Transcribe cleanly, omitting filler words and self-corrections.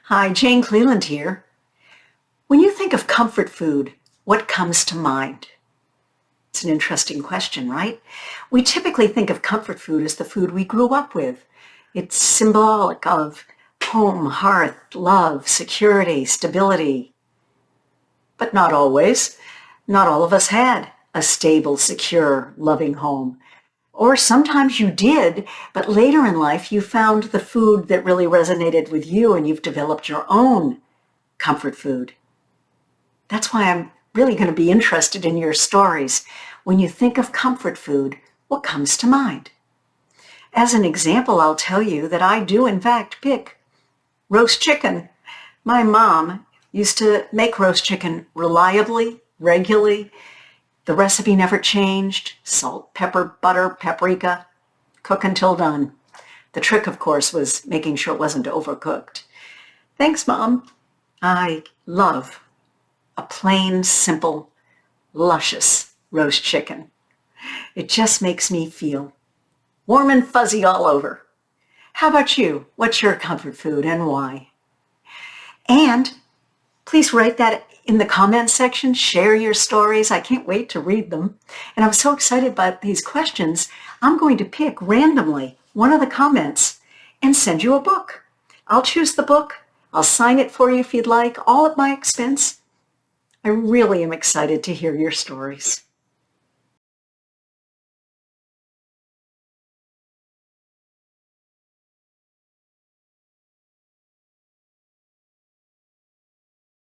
Hi, Jane Cleland here. When you think of comfort food, what comes to mind? It's an interesting question, right? We typically think of comfort food as the food we grew up with. It's symbolic of home, hearth, love, security, stability. But not always. Not all of us had a stable, secure, loving home. Or sometimes you did, but later in life you found the food that really resonated with you and you've developed your own comfort food. That's why I'm really going to be interested in your stories. When you think of comfort food, what comes to mind? As an example, I'll tell you that I do in fact pick roast chicken. My mom used to make roast chicken reliably, regularly. The recipe never changed. Salt, pepper, butter, paprika, cook until done. The trick, of course, was making sure it wasn't overcooked. Thanks, Mom. I love a plain, simple, luscious roast chicken. It just makes me feel warm and fuzzy all over. How about you? What's your comfort food and why? And please write that in the comments section. Share your stories. I can't wait to read them. And I'm so excited about these questions. I'm going to pick randomly one of the comments and send you a book. I'll choose the book. I'll sign it for you if you'd like, all at my expense. I really am excited to hear your stories.